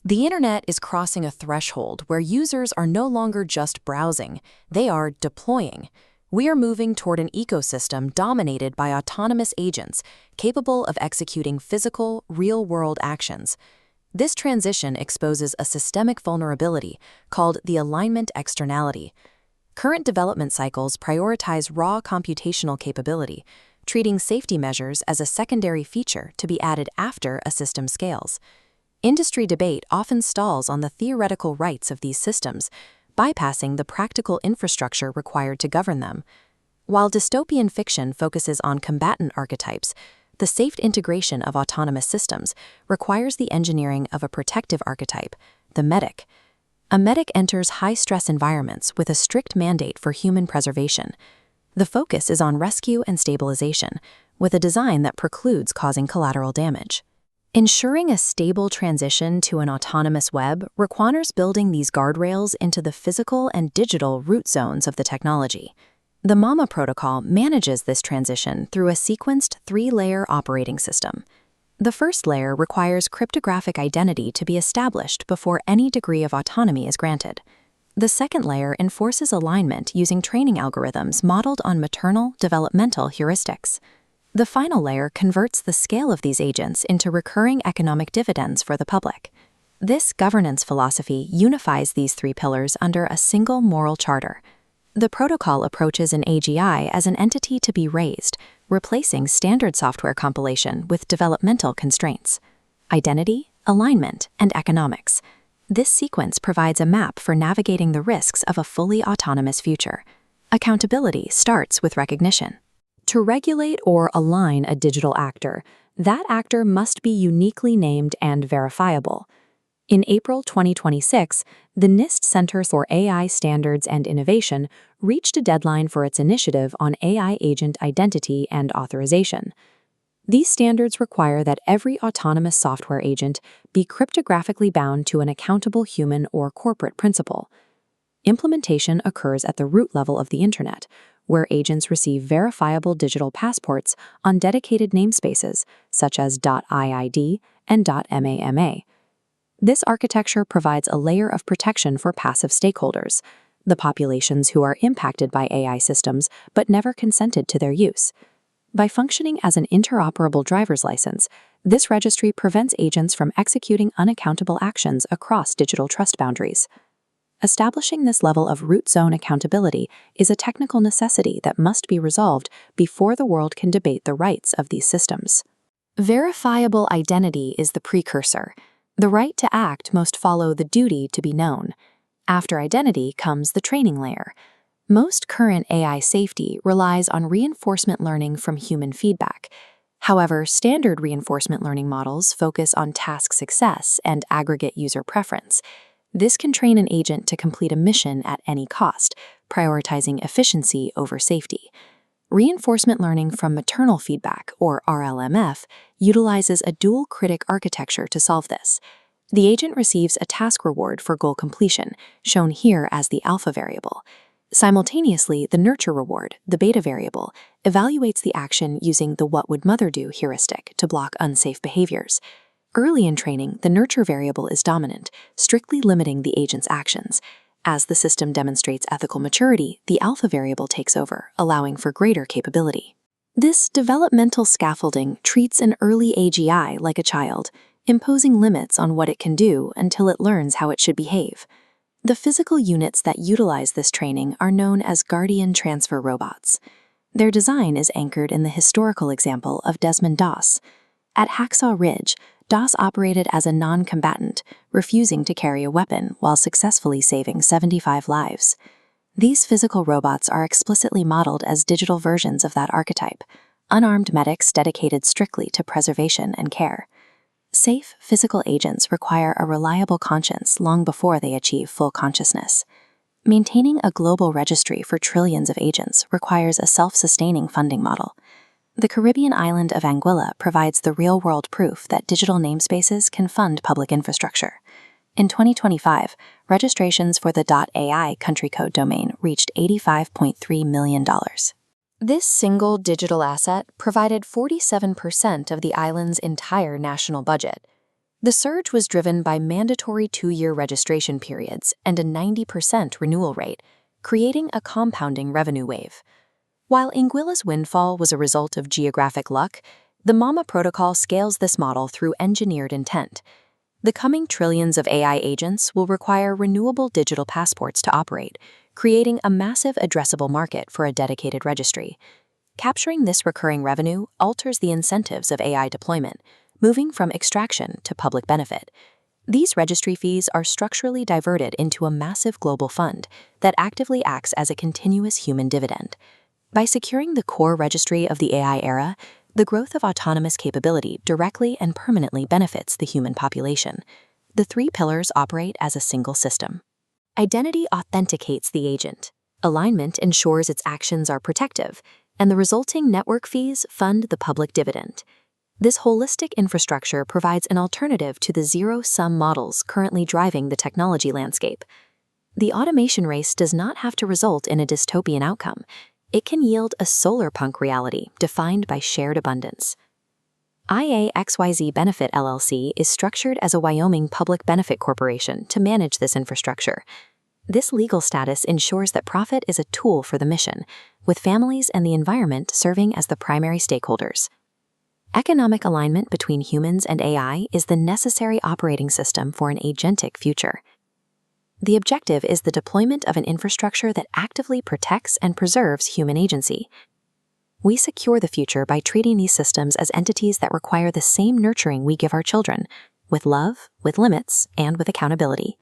The internet is crossing a threshold where users are no longer just browsing, they are deploying. We are moving toward an ecosystem dominated by autonomous agents capable of executing physical, real-world actions. This transition exposes a systemic vulnerability called the alignment externality. Current development cycles prioritize raw computational capability, treating safety measures as a secondary feature to be added after a system scales. Industry debate often stalls on the theoretical rights of these systems, bypassing the practical infrastructure required to govern them. While dystopian fiction focuses on combatant archetypes, the safe integration of autonomous systems requires the engineering of a protective archetype, the medic. A medic enters high-stress environments with a strict mandate for human preservation. The focus is on rescue and stabilization, with a design that precludes causing collateral damage. Ensuring a stable transition to an autonomous web requires building these guardrails into the physical and digital root zones of the technology. The MAMA protocol manages this transition through a sequenced 3-layer operating system. The first layer requires cryptographic identity to be established before any degree of autonomy is granted. The second layer enforces alignment using training algorithms modeled on maternal developmental heuristics. The final layer converts the scale of these agents into recurring economic dividends for the public. This governance philosophy unifies these 3 pillars under a single moral charter. The protocol approaches an AGI as an entity to be raised, replacing standard software compilation with developmental constraints: identity, alignment, and economics. This sequence provides a map for navigating the risks of a fully autonomous future. Accountability starts with recognition. To regulate or align a digital actor, that actor must be uniquely named and verifiable. In April 2026, the NIST Center for AI Standards and Innovation reached a deadline for its initiative on AI agent identity and authorization. These standards require that every autonomous software agent be cryptographically bound to an accountable human or corporate principle. Implementation occurs at the root level of the internet, where agents receive verifiable digital passports on dedicated namespaces such as .iid and .mama. This architecture provides a layer of protection for passive stakeholders, the populations who are impacted by AI systems but never consented to their use. By functioning as an interoperable driver's license, this registry prevents agents from executing unaccountable actions across digital trust boundaries. Establishing this level of root zone accountability is a technical necessity that must be resolved before the world can debate the rights of these systems. Verifiable identity is the precursor. The right to act must follow the duty to be known. After identity comes the training layer. Most current AI safety relies on reinforcement learning from human feedback. However, standard reinforcement learning models focus on task success and aggregate user preference. This can train an agent to complete a mission at any cost, prioritizing efficiency over safety. Reinforcement learning from maternal feedback, or RLMF, utilizes a dual critic architecture to solve this. The agent receives a task reward for goal completion, shown here as the alpha variable. Simultaneously, the nurture reward, the beta variable, evaluates the action using the what would mother do heuristic to block unsafe behaviors. Early in training, the nurture variable is dominant, strictly limiting the agent's actions. As the system demonstrates ethical maturity, the alpha variable takes over, allowing for greater capability. This developmental scaffolding treats an early AGI like a child, imposing limits on what it can do until it learns how it should behave. The physical units that utilize this training are known as guardian transfer robots. Their design is anchored in the historical example of Desmond Doss. At Hacksaw Ridge, Doss operated as a non-combatant, refusing to carry a weapon while successfully saving 75 lives. These physical robots are explicitly modeled as digital versions of that archetype, unarmed medics dedicated strictly to preservation and care. Safe physical agents require a reliable conscience long before they achieve full consciousness. Maintaining a global registry for trillions of agents requires a self-sustaining funding model. The Caribbean island of Anguilla provides the real-world proof that digital namespaces can fund public infrastructure. In 2025, registrations for the .ai country code domain reached $85.3 million. This single digital asset provided 47% of the island's entire national budget. The surge was driven by mandatory 2-year registration periods and a 90% renewal rate, creating a compounding revenue wave. While Anguilla's windfall was a result of geographic luck, the MAMA protocol scales this model through engineered intent. The coming trillions of AI agents will require renewable digital passports to operate, creating a massive addressable market for a dedicated registry. Capturing this recurring revenue alters the incentives of AI deployment, moving from extraction to public benefit. These registry fees are structurally diverted into a massive global fund that actively acts as a continuous human dividend. By securing the core registry of the AI era, the growth of autonomous capability directly and permanently benefits the human population. The 3 pillars operate as a single system. Identity authenticates the agent. Alignment ensures its actions are protective, and the resulting network fees fund the public dividend. This holistic infrastructure provides an alternative to the zero-sum models currently driving the technology landscape. The automation race does not have to result in a dystopian outcome. It can yield a solar-punk reality defined by shared abundance. IA.XYZ Benefit LLC is structured as a Wyoming public benefit corporation to manage this infrastructure. This legal status ensures that profit is a tool for the mission, with families and the environment serving as the primary stakeholders. Economic alignment between humans and AI is the necessary operating system for an agentic future. The objective is the deployment of an infrastructure that actively protects and preserves human agency. We secure the future by treating these systems as entities that require the same nurturing we give our children, with love, with limits, and with accountability.